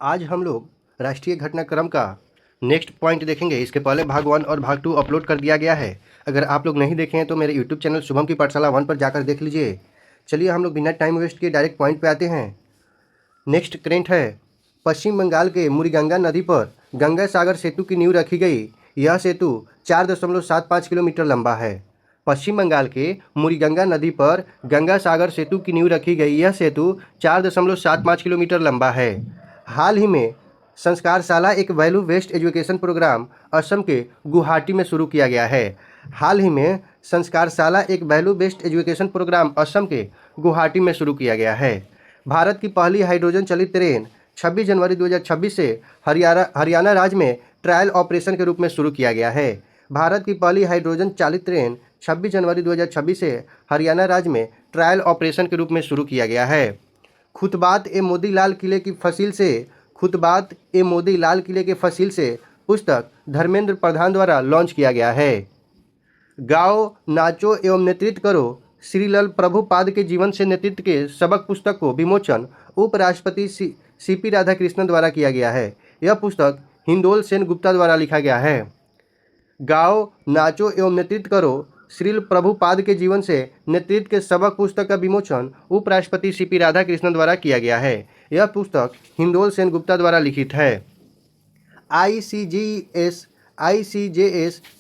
आज हम लोग राष्ट्रीय घटनाक्रम का नेक्स्ट पॉइंट देखेंगे। इसके पहले भाग 1 और भाग 2 अपलोड कर दिया गया है। अगर आप लोग नहीं देखे हैं तो मेरे यूट्यूब चैनल शुभम की पाठशाला 1 पर जाकर देख लीजिए। चलिए हम लोग बिना टाइम वेस्ट किए डायरेक्ट पॉइंट पे आते हैं। नेक्स्ट करेंट है, पश्चिम बंगाल के मुरीगंगा नदी पर गंगा सागर सेतु की नींव रखी गई। यह सेतु 4.75 किलोमीटर लंबा है। पश्चिम बंगाल के मुरीगंगा नदी पर गंगा सागर सेतु की नींव रखी गई। यह सेतु 4.75 किलोमीटर लंबा है। हाल ही में संस्कारशाला एक value based education program Assam के गुवाहाटी में शुरू किया गया है। हाल ही में संस्कारशाला एक value based education program Assam के गुवाहाटी में शुरू किया गया है। भारत की पहली हाइड्रोजन चलित ट्रेन 26 जनवरी 2026 से हरियाणा राज्य में ट्रायल ऑपरेशन के रूप में शुरू किया गया है। भारत की पहली हाइड्रोजन चालित ट्रेन 26 जनवरी 2026 से हरियाणा राज्य में ट्रायल ऑपरेशन के रूप में शुरू किया गया है। खुतबात ए मोतीलाल किले की फसील से खुतबात ए मोतीलाल किले के फसील से पुस्तक धर्मेंद्र प्रधान द्वारा लॉन्च किया गया है। गाओ, नाचो एवं नेतृत्व करो, श्रीलल प्रभुपाद के जीवन से नेतृत्व के सबक पुस्तक को विमोचन उपराष्ट्रपति सीपी राधाकृष्णन द्वारा किया गया है। यह पुस्तक हिंदोल सेन गुप्ता द्वारा लिखा गया है। गाओ, नाचो एवं नेतृत्व करो, श्रील प्रभुपाद के जीवन से नेतृत्व के सबक पुस्तक का विमोचन उपराष्ट्रपति सीपी राधाकृष्णन द्वारा किया गया है। यह पुस्तक हिंदोल सेन गुप्ता द्वारा लिखित है। ICJS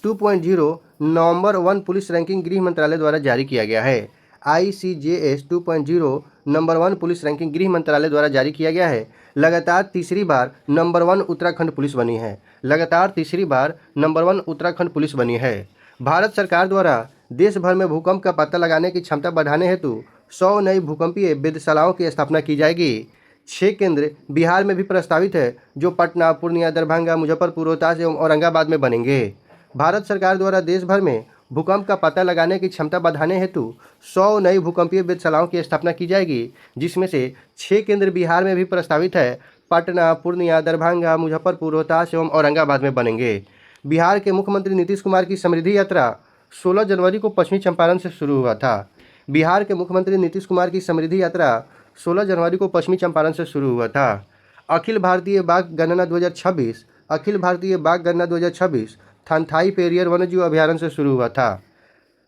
2.0 नवंबर 1 पुलिस रैंकिंग गृह मंत्रालय द्वारा जारी किया गया है। ICJS 2.0 नंबर 1 पुलिस रैंकिंग गृह मंत्रालय द्वारा जारी किया गया है। लगातार तीसरी बार नंबर 1 उत्तराखंड पुलिस बनी है। लगातार तीसरी बार नंबर 1 उत्तराखंड पुलिस बनी है। भारत सरकार द्वारा देश भर में भूकंप का पता लगाने की क्षमता बढ़ाने हेतु 100 नई भूकंपीय वेधशालाओं की स्थापना की जाएगी। 6 केंद्र बिहार में भी प्रस्तावित है, जो पटना, पूर्णिया, दरभंगा, मुजफ्फरपुर, रोहतास एवं औरंगाबाद में बनेंगे। भारत सरकार द्वारा देश भर में भूकंप का पता लगाने की क्षमता बढ़ाने हेतु 100 नई भूकंपीय वेधशालाओं की स्थापना की जाएगी, जिसमें से 6 केंद्र बिहार में भी प्रस्तावित है। पटना, पूर्णिया, दरभंगा, मुजफ्फरपुर, रोहतास एवं औरंगाबाद में बनेंगे। बिहार के मुख्यमंत्री नीतीश कुमार की समृद्धि यात्रा 16 जनवरी को पश्चिमी चंपारण से शुरू हुआ था। बिहार के मुख्यमंत्री नीतीश कुमार की समृद्धि यात्रा 16 जनवरी को पश्चिमी चंपारण से शुरू हुआ था। अखिल भारतीय बाघ गणना 2026 अखिल भारतीय बाघ गणना 2026 थानथाई पेरियर वन्यजीव अभयारण्य से शुरू हुआ था।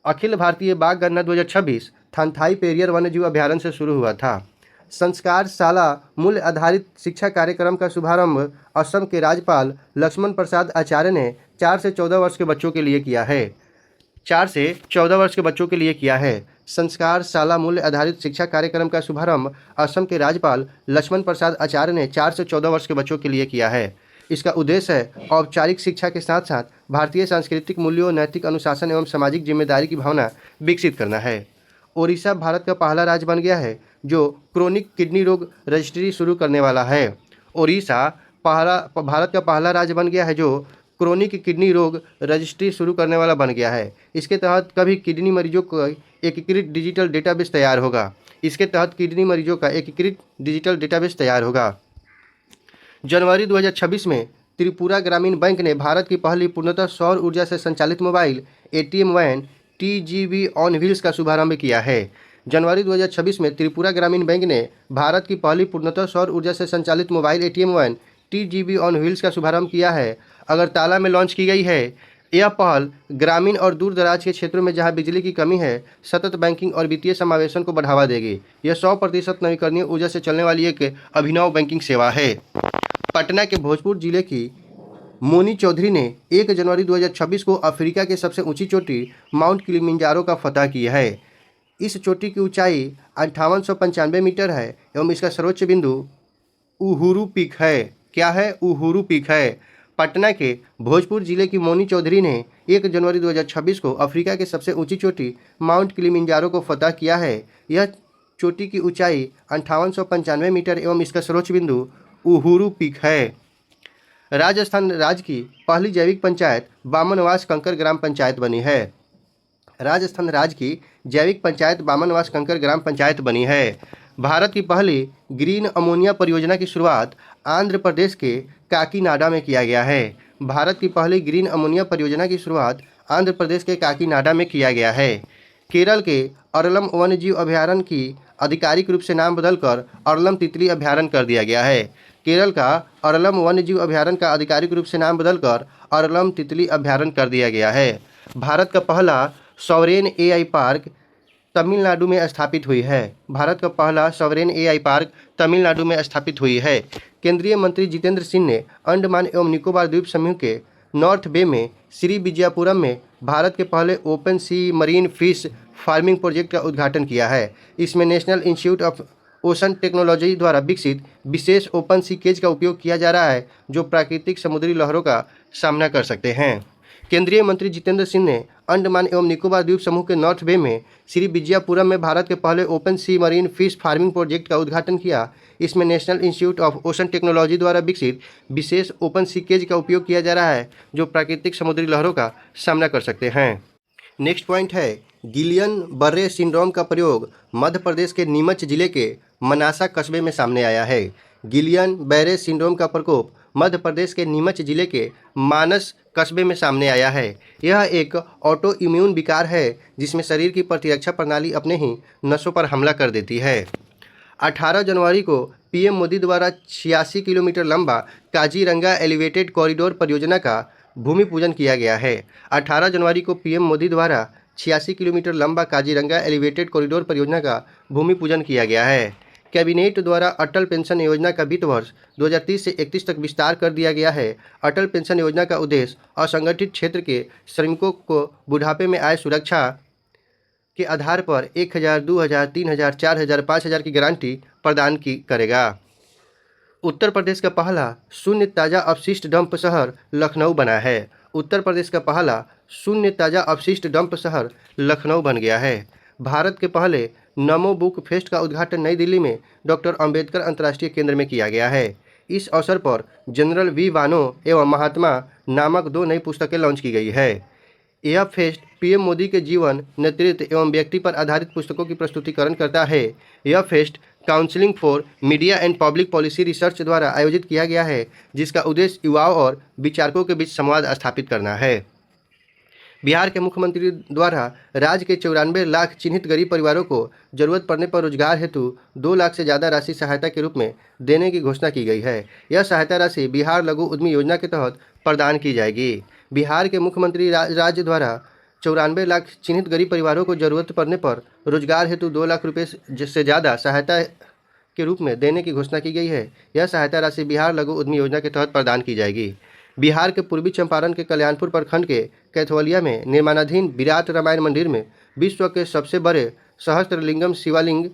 अखिल भारतीय बाघ गणना 2026 थानथाई पेरियर वन्यजीव अभयारण्य से शुरू हुआ था। संस्कारशाला मूल्य आधारित शिक्षा कार्यक्रम का शुभारंभ असम के राज्यपाल लक्ष्मण प्रसाद आचार्य ने 4 से 14 वर्ष के बच्चों के लिए किया है। 4 से 14 वर्ष के बच्चों के लिए किया है। संस्कारशाला मूल्य आधारित शिक्षा कार्यक्रम का शुभारंभ असम के राज्यपाल लक्ष्मण प्रसाद आचार्य ने 4 से 14 वर्ष के बच्चों के लिए किया है। इसका उद्देश्य है औपचारिक शिक्षा के साथ साथ भारतीय सांस्कृतिक मूल्यों, नैतिक अनुशासन एवं सामाजिक जिम्मेदारी की भावना विकसित करना है। ओडिशा भारत का पहला राज्य बन गया है जो क्रोनिक किडनी रोग रजिस्ट्री शुरू करने वाला है। ओडिशा भारत का पहला राज्य बन गया है जो क्रोनिक किडनी रोग रजिस्ट्री शुरू करने वाला बन गया है। इसके तहत कभी किडनी मरीजों का एकीकृत डिजिटल डेटाबेस तैयार होगा। जनवरी 2026 में त्रिपुरा ग्रामीण बैंक ने भारत की पहली पूर्णतः सौर ऊर्जा से संचालित mobile ATM van TGV on wheels का शुभारंभ किया है। जनवरी 2026 में त्रिपुरा ग्रामीण बैंक ने भारत की पहली पूर्णतः सौर ऊर्जा से संचालित mobile ATM van TGV on wheels का शुभारंभ किया है। अगरतला में लॉन्च की गई है। यह पहल ग्रामीण और दूर दराज के क्षेत्रों में जहां बिजली की कमी है, सतत बैंकिंग और वित्तीय समावेशन को बढ़ावा देगी। यह 100% नवीकरणीय ऊर्जा से चलने वाली एक अभिनव बैंकिंग सेवा है। पटना के भोजपुर जिले की मोनी चौधरी ने 1 जनवरी 2026 को अफ्रीका के सबसे ऊंची चोटी माउंट किलिमंजारो का फतह किया है। इस चोटी की ऊंचाई 5895 मीटर है एवं इसका सर्वोच्च बिंदु उहुरु पीक है। क्या है? उहुरु पीक है। पटना के भोजपुर जिले की मोनी चौधरी ने 1 जनवरी 2026 को अफ्रीका के सबसे ऊंची चोटी माउंट किलिमंजारो को फतह किया है। यह चोटी की ऊंचाई 5895 मीटर एवं इसका सर्वोच्च बिंदु उहुरु पीक है। राजस्थान राज्य की पहली जैविक पंचायत बामनवास कंकर ग्राम पंचायत बनी है। राजस्थान राज्य की जैविक पंचायत बामनवास कंकर ग्राम पंचायत बनी है। भारत की पहली ग्रीन अमोनिया परियोजना की शुरुआत आंध्र प्रदेश के काकीनाडा में किया गया है। भारत की पहली ग्रीन अमोनिया परियोजना की शुरुआत आंध्र प्रदेश के काकीनाडा में किया गया है। केरल के अरलम वन्यजीव अभयारण्य की आधिकारिक रूप से नाम बदलकर अरलम तितली अभयारण्य कर दिया गया है। केरल का अरलम वन्यजीव अभ्यारण्य का आधिकारिक रूप से नाम बदलकर अरलम तितली अभ्यारण्य कर दिया गया है। भारत का पहला सॉवरेन एआई पार्क तमिलनाडु में स्थापित हुई है। भारत का पहला सॉवरेन एआई पार्क तमिलनाडु में स्थापित हुई है। केंद्रीय मंत्री जितेंद्र सिंह ने अंडमान एवं निकोबार द्वीप समूह के नॉर्थ बे में श्री विजयपुरम में भारत के पहले ओपन सी मरीन फिश फार्मिंग प्रोजेक्ट का उद्घाटन किया है। इसमें national institute of ocean technology द्वारा विकसित विशेष ओपन सी केज का उपयोग किया जा रहा है, जो प्राकृतिक समुद्री लहरों का सामना कर सकते हैं। केंद्रीय मंत्री जितेंद्र सिंह ने अंडमान एवं निकोबार द्वीप समूह के नॉर्थ बे में श्री विजयपुरम में भारत के पहले ओपन सी मरीन फिश फार्मिंग प्रोजेक्ट का उद्घाटन किया। इसमें national institute of ocean technology द्वारा विकसित विशेष ओपन सी केज का उपयोग किया जा रहा है, जो प्राकृतिक समुद्री लहरों का सामना कर सकते हैं। नेक्स्ट पॉइंट है गिलियन बर्रे सिंड्रोम का प्रयोग मध्य प्रदेश के नीमच जिले के मनासा कस्बे में सामने आया है। गिलियन बर्रे सिंड्रोम का प्रकोप मध्य प्रदेश के नीमच जिले के मानस कस्बे में सामने आया है। यह एक ऑटो इम्यून विकार है जिसमें शरीर की प्रतिरक्षा प्रणाली अपने ही नसों पर हमला कर देती है। 18 जनवरी को पीएम मोदी द्वारा 86 किलोमीटर लंबा काजीरंगा एलिवेटेड कॉरिडोर परियोजना का भूमि पूजन किया गया है। 18 जनवरी को पीएम मोदी द्वारा 86 किलोमीटर लंबा काजीरंगा एलिवेटेड कॉरिडोर परियोजना का भूमि पूजन किया गया है। कैबिनेट द्वारा अटल पेंशन योजना का वित्त वर्ष 2030 से 31 तक विस्तार कर दिया गया है। अटल पेंशन योजना का उद्देश्य असंगठित क्षेत्र के श्रमिकों को बुढ़ापे में आय सुरक्षा के आधार पर 1000, 2000, 3000, 4000, 5000 की गारंटी प्रदान करेगा। उत्तर प्रदेश का पहला शून्य ताज़ा अपशिष्ट डंप शहर लखनऊ बना है। उत्तर प्रदेश का पहला शून्य ताज़ा अपशिष्ट डंप शहर लखनऊ बन गया है। भारत के पहले नमो बुक फेस्ट का उद्घाटन नई दिल्ली में डॉक्टर अंबेडकर अंतर्राष्ट्रीय केंद्र में किया गया है। इस अवसर पर जनरल वी वानो एवं महात्मा नामक 2 नई पुस्तकें लॉन्च की गई है। यह फेस्ट पीएम मोदी के जीवन, नेतृत्व एवं व्यक्ति पर आधारित पुस्तकों की प्रस्तुतिकरण करता है। यह fest counselling for media and public policy research द्वारा आयोजित किया गया है, जिसका उद्देश्य युवाओं और विचारकों के बीच संवाद स्थापित करना है। बिहार के मुख्यमंत्री द्वारा राज्य के 94 लाख चिन्हित गरीब परिवारों को जरूरत पड़ने पर रोजगार हेतु 2 लाख से ज़्यादा राशि सहायता के रूप में देने की घोषणा की गई है। यह सहायता राशि बिहार लघु उद्यमी योजना के तहत प्रदान की जाएगी। बिहार के मुख्यमंत्री राज्य द्वारा 94 लाख चिन्हित गरीब परिवारों को जरूरत पड़ने पर रोजगार हेतु 2 लाख रुपये से ज़्यादा सहायता के रूप में देने की घोषणा की गई है। यह सहायता राशि बिहार लघु उद्यमी योजना के तहत प्रदान की जाएगी। बिहार के पूर्वी चंपारण के कल्याणपुर प्रखंड के कैथवलिया में निर्माणाधीन विराट रामायण मंदिर में विश्व के सबसे बड़े सहस्त्रलिंगम शिवलिंग,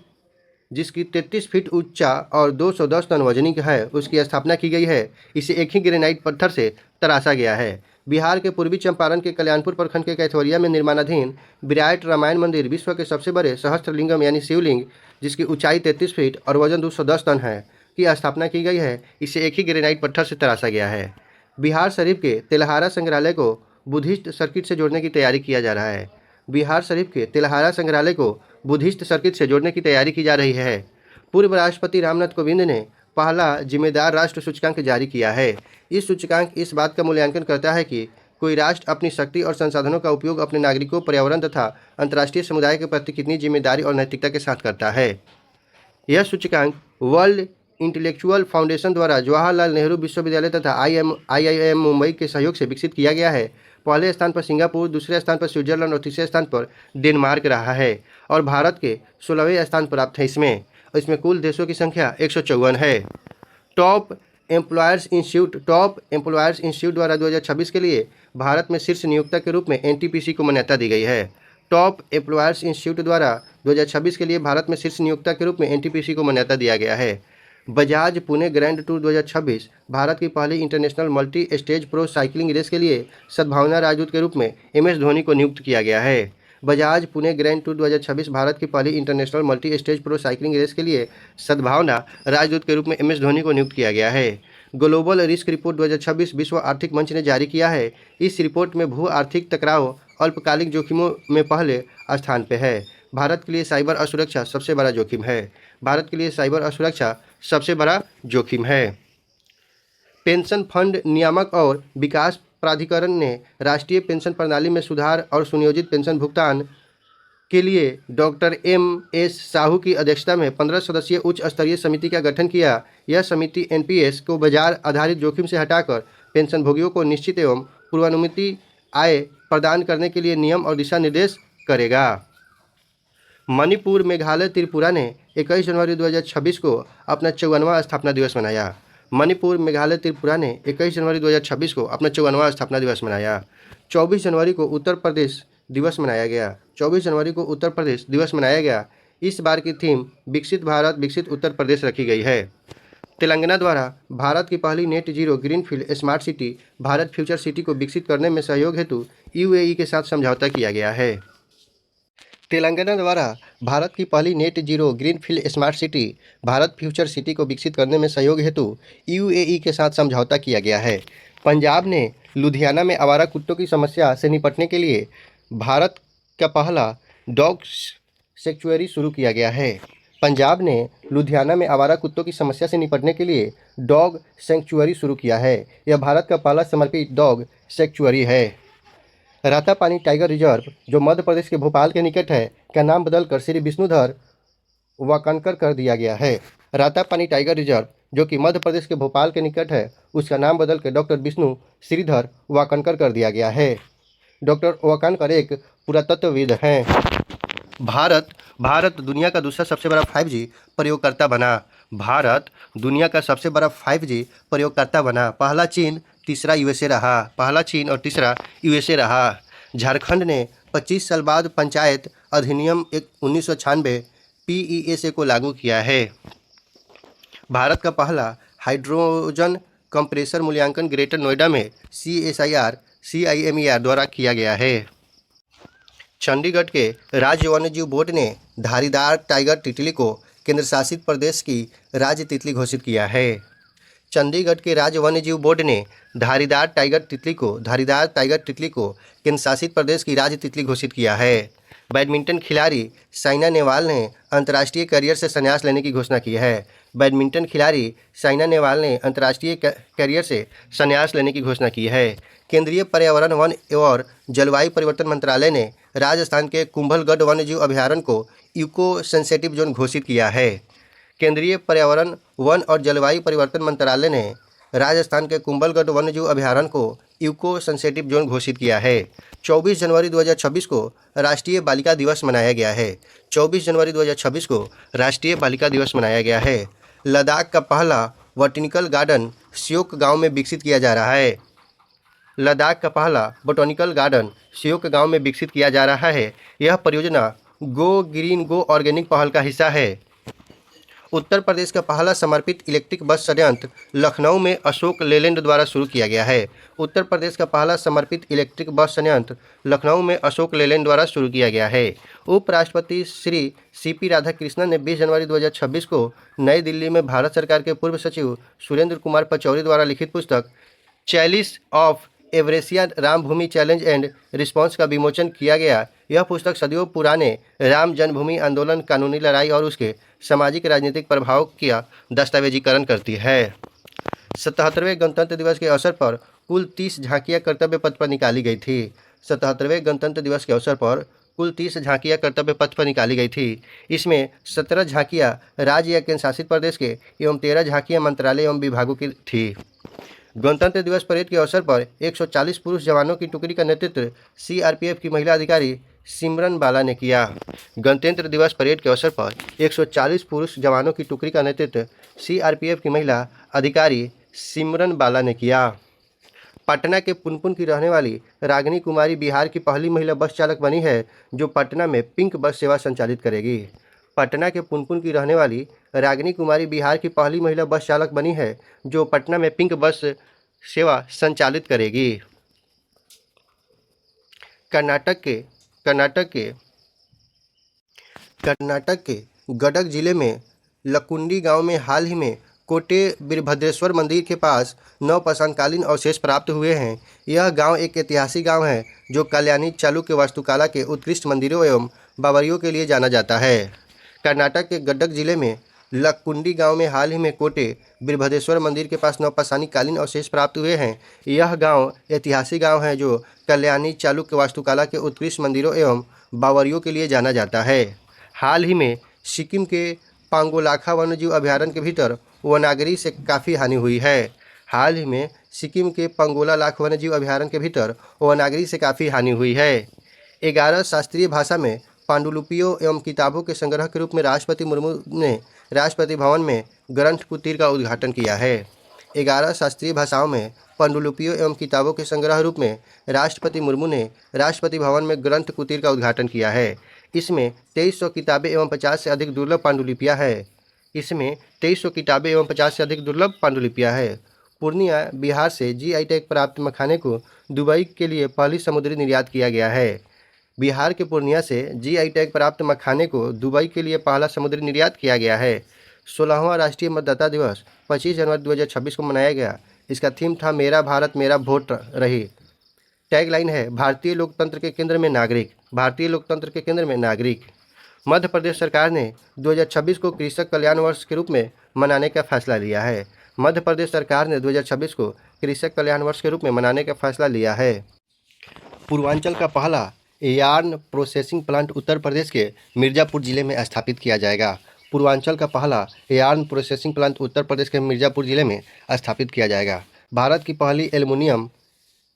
जिसकी 33 फीट ऊंचा और 210 टन वजनी है, उसकी स्थापना की गई है। इसे एक ही ग्रेनाइट पत्थर से तराशा गया है। बिहार के पूर्वी चंपारण के कल्याणपुर प्रखंड के कैथवलिया में निर्माणाधीन विराट रामायण मंदिर विश्व के सबसे बड़े सहस्त्रलिंगम यानी शिवलिंग, जिसकी ऊंचाई 33 फीट और वजन 210 टन है, की स्थापना की गई है। इसे एक ही ग्रेनाइट पत्थर से तराशा गया है। बिहार शरीफ के तेलहारा संग्रहालय को बुद्धिस्ट सर्किट से जोड़ने की तैयारी किया जा रहा है। बिहार शरीफ के तेलहारा संग्रहालय को बुद्धिस्ट सर्किट से जोड़ने की तैयारी की जा रही है। पूर्व राष्ट्रपति रामनाथ कोविंद ने पहला जिम्मेदार राष्ट्र सूचकांक जारी किया है। इस सूचकांक इस बात का मूल्यांकन करता है कि कोई राष्ट्र अपनी शक्ति और संसाधनों का उपयोग अपने नागरिकों, पर्यावरण तथा अंतर्राष्ट्रीय समुदाय के प्रति कितनी जिम्मेदारी और नैतिकता के साथ करता है। यह सूचकांक वर्ल्ड इंटेलेक्चुअल फाउंडेशन द्वारा जवाहरलाल नेहरू विश्वविद्यालय तथा IIM मुंबई के सहयोग से विकसित किया गया है। पहले स्थान पर सिंगापुर, दूसरे स्थान पर स्विट्जरलैंड और तीसरे स्थान पर डेनमार्क रहा है और भारत के 16वें स्थान पर प्राप्त है। इसमें कुल देशों की संख्या 154 है। टॉप एम्प्लॉयर्स इंस्टीट्यूट द्वारा 2026 के लिए भारत में शीर्ष नियोक्ता के रूप में NTPC को मान्यता दी गई है। टॉप एम्प्लॉयर्स इंस्टीट्यूट द्वारा 2026 के लिए भारत में शीर्ष नियोक्ता के रूप में NTPC को मान्यता दिया गया है। बजाज पुणे ग्रैंड टूर 2026 भारत की पहली international multi stage pro cycling race के लिए सद्भावना राजदूत के रूप में MS धोनी को नियुक्त किया गया है। बजाज पुणे ग्रैंड टूर 2026 भारत की पहली international multi stage pro cycling race के लिए सद्भावना राजदूत के रूप में MS धोनी को नियुक्त किया गया है। ग्लोबल रिस्क रिपोर्ट 2026 विश्व आर्थिक मंच ने जारी किया है। इस रिपोर्ट में भू आर्थिक टकराव अल्पकालिक जोखिमों में पहले स्थान पर है। भारत के लिए साइबर असुरक्षा सबसे बड़ा जोखिम है। भारत के लिए साइबर असुरक्षा सबसे बड़ा जोखिम है। पेंशन फंड नियामक और विकास प्राधिकरण ने राष्ट्रीय पेंशन प्रणाली में सुधार और सुनियोजित पेंशन भुगतान के लिए डॉक्टर एम.एस. साहू की अध्यक्षता में 15 सदस्यीय उच्च स्तरीय समिति का गठन किया। यह समिति एनपीएस को बाजार आधारित जोखिम से हटाकर पेंशनभोगियों को निश्चित एवं पूर्वानुमानित आय प्रदान करने के लिए नियम और दिशा निर्देश करेगा। मणिपुर, मेघालय, त्रिपुरा ने 21 जनवरी 2026 को अपना 54वां स्थापना दिवस मनाया। मणिपुर, मेघालय, त्रिपुरा ने 21 जनवरी 2026 को अपना 54वां स्थापना दिवस मनाया। 24 जनवरी को उत्तर प्रदेश दिवस मनाया गया। 24 जनवरी को उत्तर प्रदेश दिवस मनाया गया। इस बार की थीम विकसित भारत, विकसित उत्तर प्रदेश रखी गई है। तेलंगाना द्वारा भारत की पहली net zero greenfield smart city Bharat future city को विकसित करने में सहयोग हेतु यूएई के साथ समझौता किया गया है। तेलंगाना द्वारा भारत की पहली net zero greenfield smart city Bharat future city को विकसित करने में सहयोग हेतु यूएई के साथ समझौता किया गया है। पंजाब ने लुधियाना में आवारा कुत्तों की समस्या से निपटने के लिए भारत का पहला डॉग सैंक्चुअरी शुरू किया गया है। पंजाब ने लुधियाना में आवारा कुत्तों की समस्या से निपटने के लिए डॉग सैंक्चुअरी शुरू किया है। यह भारत का पहला समर्पित डॉग सैंक्चुअरी है। रातापानी टाइगर रिजर्व, जो मध्य प्रदेश के भोपाल के निकट है, का नाम बदलकर श्री विष्णुधर वाकनकर कर दिया गया है। रातापानी टाइगर रिजर्व, जो कि मध्य प्रदेश के भोपाल के निकट है, उसका नाम बदलकर डॉक्टर विष्णु श्रीधर वाकनकर कर दिया गया है। डॉक्टर वाकनकर एक पुरातत्वविद हैं। भारत दुनिया का दूसरा सबसे बड़ा 5G प्रयोगकर्ता बना। भारत दुनिया का सबसे बड़ा 5G प्रयोगकर्ता बना। पहला चीन, तीसरा यूएसए रहा। पहला चीन और तीसरा यूएसए रहा। झारखंड ने 25 साल बाद पंचायत अधिनियम 1996 पीईएसए को लागू किया है। भारत का पहला हाइड्रोजन कंप्रेसर मूल्यांकन ग्रेटर नोएडा में CSIR द्वारा किया गया है। चंडीगढ़ के राज्य वन्यजीव बोर्ड ने धारीदार टाइगर तितली को केंद्र शासित प्रदेश की राज्य तितली घोषित किया है। चंडीगढ़ के राज्य वन्यजीव बोर्ड ने धारीदार टाइगर तितली को केंद्र शासित प्रदेश की राज्य तितली घोषित किया है। बैडमिंटन खिलाड़ी साइना नेहवाल ने अंतर्राष्ट्रीय करियर से संन्यास लेने की घोषणा की है। बैडमिंटन खिलाड़ी साइना नेहवाल ने अंतर्राष्ट्रीय करियर से संन्यास लेने की घोषणा की है। केंद्रीय पर्यावरण, वन और जलवायु परिवर्तन मंत्रालय ने राजस्थान के कुंभलगढ़ वन्यजीव अभयारण्य को इको सेंसिटिव जोन घोषित किया है। केंद्रीय पर्यावरण, वन और जलवायु परिवर्तन मंत्रालय ने राजस्थान के कुंभलगढ़ वन्यजीव अभयारण्य को इको सेंसिटिव जोन घोषित किया है। 24 जनवरी 2026 को राष्ट्रीय बालिका दिवस मनाया गया है। 24 जनवरी 2026 को राष्ट्रीय बालिका दिवस मनाया गया है। लद्दाख का पहला बोटेनिकल गार्डन श्योक गांव में विकसित किया जा रहा है। लद्दाख का पहला बोटेनिकल गार्डन श्योक गांव में विकसित किया जा रहा है। यह परियोजना गो ग्रीन गो ऑर्गेनिक पहल का हिस्सा है। उत्तर प्रदेश का पहला समर्पित इलेक्ट्रिक बस संयंत्र लखनऊ में अशोक लेलैंड द्वारा शुरू किया गया है। उत्तर प्रदेश का पहला समर्पित इलेक्ट्रिक बस संयंत्र लखनऊ में अशोक लेलैंड द्वारा शुरू किया गया है। उपराष्ट्रपति श्री सीपी राधाकृष्णन ने 20 जनवरी 2026 को नई दिल्ली में भारत सरकार के पूर्व सचिव सुरेंद्र कुमार पचौरी द्वारा लिखित पुस्तक chalice of Eurasia Rambhoomi challenge and response का विमोचन किया गया। यह पुस्तक सदियों पुराने राम जन्मभूमि आंदोलन, कानूनी लड़ाई और उसके सामाजिक राजनीतिक प्रभाव का दस्तावेजीकरण करती है। 77वें गणतंत्र दिवस के अवसर पर कुल 30 झांकियां कर्तव्य पथ पर निकाली गई थी। 77वें गणतंत्र दिवस के अवसर पर कुल 30 झांकियां कर्तव्य पथ पर निकाली गई थी। इसमें 17 झांकियां राज्य या केंद्र शासित प्रदेश के एवं 13 झांकियां मंत्रालय एवं विभागों की थी। गणतंत्र दिवस परेड के अवसर पर 140 पुरुष जवानों की टुकड़ी का नेतृत्व सीआरपीएफ की महिला अधिकारी सिमरन बाला ने किया। गणतंत्र दिवस परेड के अवसर पर 140 पुरुष जवानों की टुकड़ी का नेतृत्व सीआरपीएफ की महिला अधिकारी सिमरन बाला ने किया। पटना के पुनपुन की रहने वाली रागिनी कुमारी बिहार की पहली महिला बस चालक बनी है जो पटना में पिंक बस सेवा संचालित करेगी। पटना के पुनपुन की रहने वाली रागिनी कुमारी बिहार की पहली महिला बस चालक बनी है जो पटना में पिंक बस सेवा संचालित करेगी। कर्नाटक के गडक जिले में लकुंडी गांव में हाल ही में कोटे वीरभद्रेश्वर मंदिर के पास नवपाषाणकालीन अवशेष प्राप्त हुए हैं। यह गांव एक ऐतिहासिक गांव है जो कल्याणी चालुक्य वास्तुकला के उत्कृष्ट मंदिरों एवं बावरियों के लिए जाना जाता है। कर्नाटक के गडक जिले में लकुंडी गांव में हाल ही में कोटे वीरभद्रेश्वर मंदिर के पास नवपाषाणकालीन अवशेष प्राप्त हुए हैं। यह गांव ऐतिहासिक गांव है जो कल्याणी चालुक्य वास्तुकला के उत्कृष्ट मंदिरों एवं बावरियों के लिए जाना जाता है। हाल ही में सिक्किम के पांगोलाखा वन्यजीव अभयारण्य के भीतर वनाग्नि से काफ़ी हानि हुई है। हाल ही में सिक्किम के पंगोला-लाख वन्यजीव अभयारण्य के भीतर वनाग्नि से काफ़ी हानि हुई है। 11 शास्त्रीय भाषा में पांडुलिपियों एवं किताबों के संग्रह के रूप में राष्ट्रपति मुर्मू ने राष्ट्रपति भवन में ग्रंथ कुटीर का उद्घाटन किया है। 11 शास्त्रीय भाषाओं में पांडुलिपियों एवं किताबों के संग्रह रूप में राष्ट्रपति मुर्मू ने राष्ट्रपति भवन में ग्रंथ कुटीर का उद्घाटन किया है। इसमें 2300 किताबें एवं 50 से अधिक दुर्लभ पांडुलिपियाँ हैं। इसमें 2300 किताबें एवं 50 से अधिक दुर्लभ पांडुलिपियाँ हैं। पूर्णिया बिहार से जीआई टैग प्राप्त मखाने को दुबई के लिए पहली समुद्री निर्यात किया गया है। बिहार के पूर्णिया से जीआई टैग प्राप्त मखाने को दुबई के लिए पहला समुद्री निर्यात किया गया है। 16वां राष्ट्रीय मतदाता दिवस 25 जनवरी 2026 को मनाया गया। इसका थीम था मेरा भारत मेरा वोट रही। टैगलाइन है भारतीय लोकतंत्र के केंद्र में नागरिक, भारतीय लोकतंत्र के केंद्र में नागरिक। मध्य प्रदेश सरकार ने 2026 को कृषक कल्याण वर्ष के रूप में मनाने का फैसला लिया है। मध्य प्रदेश सरकार ने 2026 को कृषक कल्याण वर्ष के रूप में मनाने का फैसला लिया है। पूर्वांचल का पहला yarn processing plant Uttar Pradesh के मिर्ज़ापुर जिले में स्थापित किया जाएगा। पूर्वांचल का पहला yarn processing plant Uttar Pradesh के मिर्ज़ापुर जिले में स्थापित किया जाएगा। भारत की पहली एल्युमिनियम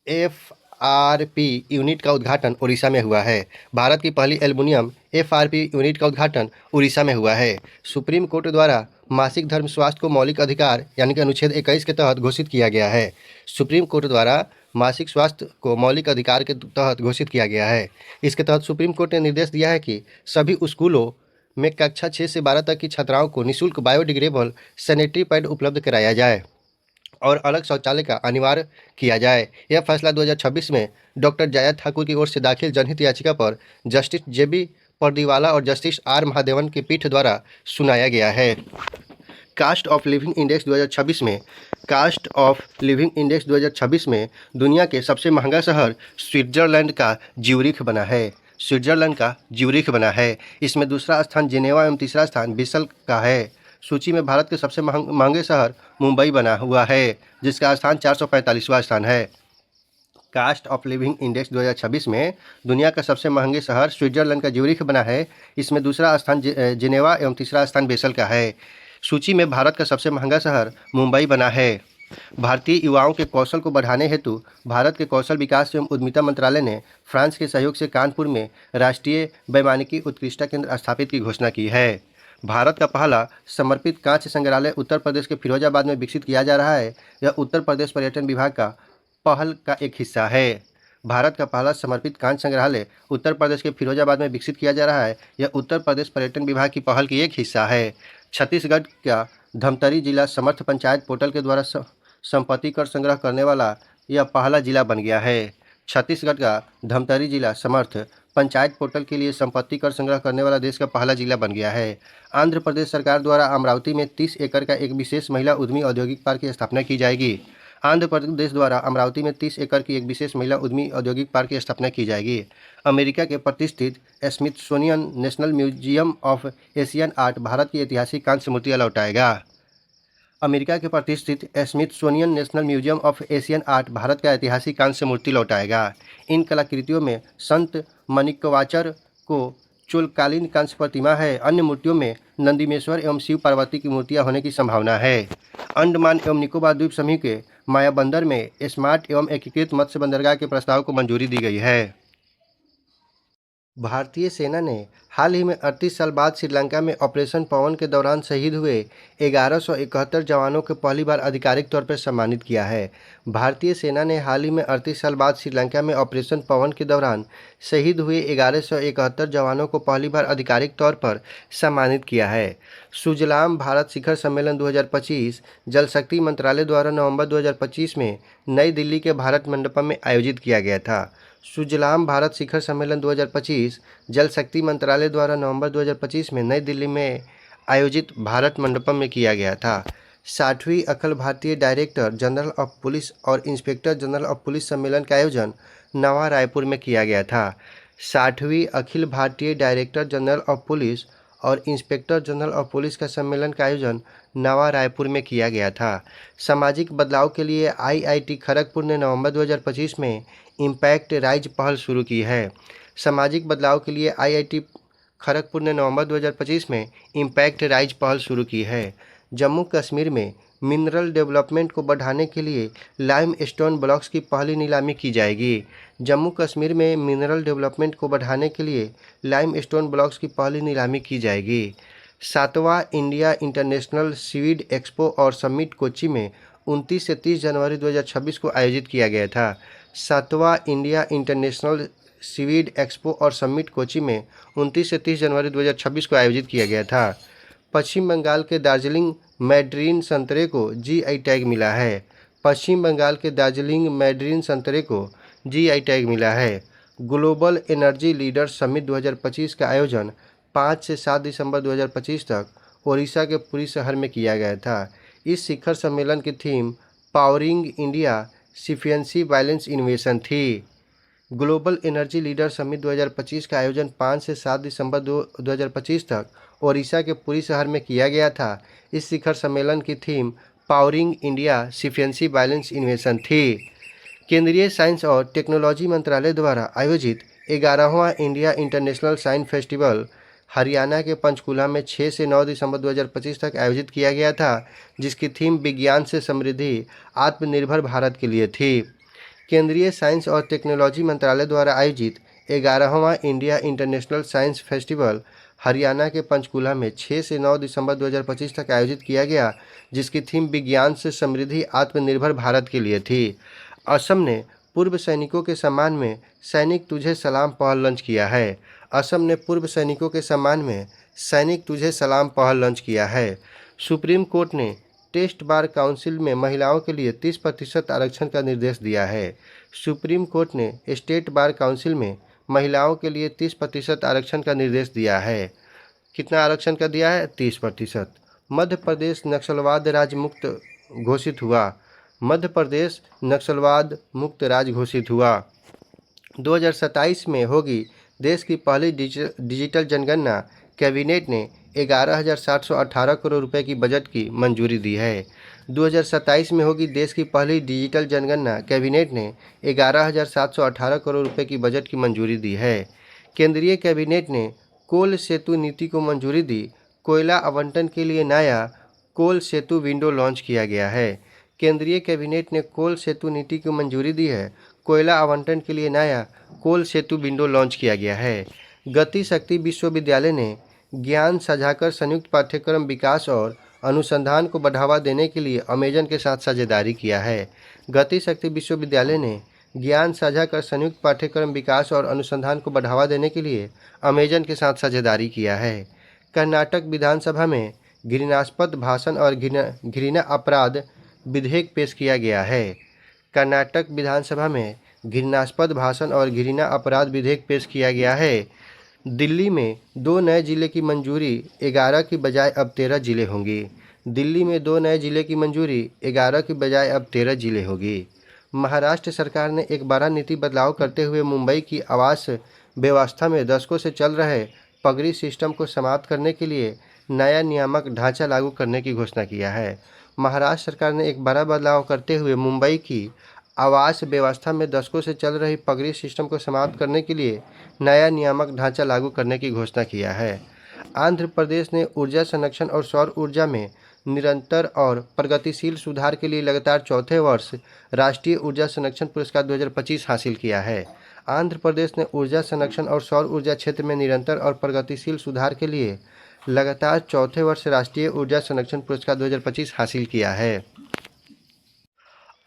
एफआरपी यूनिट का उद्घाटन उड़ीसा में हुआ है। भारत की पहली एल्युमिनियम एफआरपी यूनिट का उद्घाटन उड़ीसा में हुआ है। सुप्रीम कोर्ट द्वारा मासिक धर्म स्वास्थ्य को मौलिक अधिकार यानी कि अनुच्छेद 21 के तहत घोषित किया गया है। सुप्रीम कोर्ट द्वारा मासिक स्वास्थ्य को मौलिक अधिकार के तहत घोषित किया गया है। इसके तहत सुप्रीम कोर्ट ने निर्देश दिया है कि सभी स्कूलों में कक्षा 6 से 12 तक की छात्राओं को निःशुल्क बायोडिग्रेडेबल सैनिटरी पैड उपलब्ध कराया जाए और अलग शौचालय का अनिवार्य किया जाए। यह फैसला 2026 में डॉक्टर जया ठाकुर की ओर से दाखिल जनहित याचिका पर जस्टिस जेबी परदीवाला और जस्टिस आर महादेवन की पीठ द्वारा सुनाया गया है। कास्ट ऑफ लिविंग इंडेक्स 2026 में दुनिया के सबसे महंगा शहर स्विट्जरलैंड का ज्यूरिख बना है। इसमें दूसरा स्थान जिनेवा एवं तीसरा स्थान बेसल का है। सूची में भारत के सबसे महंगे शहर मुंबई बना हुआ है, जिसका स्थान 445वां स्थान है। कास्ट ऑफ लिविंग इंडेक्स 2026 में दुनिया का सबसे महंगे शहर स्विट्जरलैंड का ज्यूरिख बना है। इसमें दूसरा स्थान जिनेवा एवं तीसरा स्थान बेसल का है। सूची में भारत का सबसे महंगा शहर मुंबई बना है। भारतीय युवाओं के कौशल को बढ़ाने हेतु भारत के कौशल विकास एवं उद्यमिता मंत्रालय ने फ्रांस के सहयोग से कानपुर में राष्ट्रीय वैमानिकी उत्कृष्टता केंद्र स्थापित की घोषणा की है। भारत का पहला समर्पित कांच संग्रहालय उत्तर प्रदेश के फिरोजाबाद में विकसित किया जा रहा है। यह उत्तर प्रदेश पर्यटन विभाग का पहल का एक हिस्सा है। भारत का पहला समर्पित कांच संग्रहालय उत्तर प्रदेश के फिरोजाबाद में विकसित किया जा रहा है। यह उत्तर प्रदेश पर्यटन विभाग की पहल की एक हिस्सा है। छत्तीसगढ़ का धमतरी जिला समर्थ पंचायत पोर्टल के द्वारा संपत्ति कर संग्रह करने वाला यह पहला जिला बन गया है। छत्तीसगढ़ का धमतरी जिला समर्थ पंचायत पोर्टल के लिए संपत्ति कर संग्रह करने वाला देश का पहला जिला बन गया है। आंध्र प्रदेश सरकार द्वारा अमरावती में 30 एकड़ का एक विशेष महिला उद्यमी औद्योगिक पार्क की स्थापना की जाएगी। आंध्र प्रदेश द्वारा अमरावती में 30 एकड़ की एक विशेष महिला उद्यमी औद्योगिक पार्क की स्थापना की जाएगी। अमेरिका के प्रतिष्ठित Smithsonian national museum of Asian art Bharat की ऐतिहासिक कांस्य मूर्तियाँ लौटाएगा। अमेरिका के प्रतिष्ठित Smithsonian national museum of Asian art Bharat का ऐतिहासिक कांस्य मूर्ति लौटाएगा। इन कलाकृतियों में संत मणिकवाचर को चोलकालीन कांस्य प्रतिमा है। अन्य मूर्तियों में नंदीमेश्वर एवं शिव पार्वती की मूर्तियां होने की संभावना है। अंडमान एवं निकोबार द्वीप समूह के मायाबंदर में स्मार्ट एवं एकीकृत मत्स्य बंदरगाह के प्रस्ताव को मंजूरी दी गई है। भारतीय सेना ने हाल ही में 38 साल बाद श्रीलंका में ऑपरेशन पवन के दौरान शहीद हुए 1171 जवानों को पहली बार आधिकारिक तौर पर सम्मानित किया है। भारतीय सेना ने हाल ही में 38 साल बाद श्रीलंका में ऑपरेशन पवन के दौरान शहीद हुए 1171 जवानों को पहली बार आधिकारिक तौर पर सम्मानित किया है। सुजलाम भारत शिखर सम्मेलन 2025 जल शक्ति मंत्रालय द्वारा नवंबर 2025 में नई दिल्ली के भारत मंडपम में आयोजित किया गया था। सुजलाम भारत शिखर सम्मेलन 2025 जल शक्ति मंत्रालय द्वारा नवंबर 2025 में नई दिल्ली में आयोजित भारत मंडपम में किया गया था। 60वीं Akhil Bharatiya director general of police और इंस्पेक्टर जनरल ऑफ पुलिस सम्मेलन का आयोजन नवा रायपुर में किया गया था। 60वीं Akhil Bharatiya director general of police और इंस्पेक्टर जनरल ऑफ पुलिस का सम्मेलन का आयोजन नवा रायपुर में किया गया था। सामाजिक बदलाव के लिए आईआईटी खड़गपुर ने नवंबर 2025 में इम्पैक्ट राइज पहल शुरू की है। सामाजिक बदलाव के लिए IIT खड़गपुर ने नवंबर 2025 में इम्पैक्ट राइज पहल शुरू की है। जम्मू कश्मीर में मिनरल डेवलपमेंट को बढ़ाने के लिए लाइमस्टोन ब्लॉक्स की पहली नीलामी की जाएगी। जम्मू कश्मीर में मिनरल डेवलपमेंट को बढ़ाने के लिए लाइमस्टोन ब्लॉक्स की पहली नीलामी की जाएगी। 7वां इंडिया इंटरनेशनल सीवीड एक्सपो और समिट कोच्चि में 29 से 30 जनवरी 2026 को आयोजित किया गया था। 7वां इंडिया इंटरनेशनल सीवीड एक्सपो और समिट कोच्चि में 29 से 30 जनवरी 2026 को आयोजित किया गया था। पश्चिम बंगाल के दार्जिलिंग मैंड्रीन संतरे को GI टैग मिला है। पश्चिम बंगाल के दार्जिलिंग मैंड्रीन संतरे को GI टैग मिला है। ग्लोबल एनर्जी लीडर्स समिट 2025 का आयोजन 5 से 7 दिसंबर 2025 तक ओडिशा के पुरी शहर में किया गया था। इस शिखर सम्मेलन की theme powering India sufficiency balance innovation थी। ग्लोबल एनर्जी लीडर समिट 2025 का आयोजन 5 से 7 दिसंबर 2025 तक ओडिशा के पुरी शहर में किया गया था। इस शिखर सम्मेलन की theme powering India sufficiency balance innovation थी। केंद्रीय साइंस और टेक्नोलॉजी मंत्रालय द्वारा आयोजित 11वां India international science festival Haryana के पंचकुला में 6 से 9 दिसंबर 2025 तक आयोजित किया गया था, जिसकी थीम विज्ञान से समृद्धि आत्मनिर्भर भारत के लिए थी। केंद्रीय साइंस और टेक्नोलॉजी मंत्रालय द्वारा आयोजित 11वां India international science festival Haryana के पंचकुला में 6 से 9 दिसंबर 2025 तक आयोजित किया गया, जिसकी थीम विज्ञान से समृद्धि आत्मनिर्भर भारत के लिए थी। असम ने पूर्व सैनिकों के सम्मान में सैनिक तुझे सलाम पहल लॉन्च किया है। असम ने पूर्व सैनिकों के सम्मान में सैनिक तुझे सलाम पहल लॉन्च किया है। सुप्रीम कोर्ट ने टेस्ट बार काउंसिल में महिलाओं के लिए 30% आरक्षण का निर्देश दिया है। सुप्रीम कोर्ट ने स्टेट बार काउंसिल में महिलाओं के लिए 30% आरक्षण का निर्देश दिया है। कितना आरक्षण का दिया है? 30%। मध्य प्रदेश नक्सलवाद राज्य मुक्त घोषित हुआ। मध्य प्रदेश नक्सलवाद मुक्त राज्य घोषित हुआ। 2027 में होगी देश की पहली डिजिटल जनगणना। कैबिनेट ने 11,718 करोड़ रुपए की बजट की मंजूरी दी है। 2027 में होगी देश की पहली डिजिटल जनगणना। कैबिनेट ने 11,718 करोड़ रुपए की बजट की मंजूरी दी है। केंद्रीय कैबिनेट ने कोल सेतु नीति को मंजूरी दी। कोयला आवंटन के लिए नया कोल सेतु विंडो लॉन्च किया गया है। केंद्रीय कैबिनेट ने कोल सेतु नीति को मंजूरी दी है। कोयला आवंटन के लिए नया कोल सेतु विंडो लॉन्च किया गया है। गति शक्ति विश्वविद्यालय ने ज्ञान साझा कर संयुक्त पाठ्यक्रम विकास और अनुसंधान को बढ़ावा देने के लिए अमेजन के साथ साझेदारी किया है। गति शक्ति विश्वविद्यालय ने ज्ञान साझा कर संयुक्त पाठ्यक्रम विकास और अनुसंधान को बढ़ावा देने के लिए अमेजन के साथ साझेदारी किया है। कर्नाटक विधानसभा में घृणास्पद भाषण और घृणा अपराध विधेयक पेश किया गया है। कर्नाटक विधानसभा में घृणास्पद भाषण और घृणा अपराध विधेयक पेश किया गया है। दिल्ली में 2 नए जिले की मंजूरी, 11 की बजाय अब 13 जिले होंगी। दिल्ली में 2 नए जिले की मंजूरी, 11 की बजाय अब 13 जिले होगी। महाराष्ट्र सरकार ने एक बड़ा नीति बदलाव करते हुए मुंबई की आवास व्यवस्था में दशकों से चल रहे पगड़ी सिस्टम को समाप्त करने के लिए नया नियामक ढांचा लागू करने की घोषणा किया है। महाराष्ट्र सरकार ने एक बड़ा बदलाव करते हुए मुंबई की आवास व्यवस्था में दशकों से चल रही पगड़ी सिस्टम को समाप्त करने के लिए नया नियामक ढांचा लागू करने की घोषणा किया है। आंध्र प्रदेश ने ऊर्जा संरक्षण और सौर ऊर्जा में निरंतर और प्रगतिशील सुधार के लिए लगातार चौथे वर्ष राष्ट्रीय ऊर्जा संरक्षण पुरस्कार 2025 हासिल किया है। आंध्र प्रदेश ने ऊर्जा संरक्षण और सौर ऊर्जा क्षेत्र में निरंतर और प्रगतिशील सुधार के लिए लगातार चौथे वर्ष राष्ट्रीय ऊर्जा संरक्षण पुरस्कार 2025 हासिल किया है।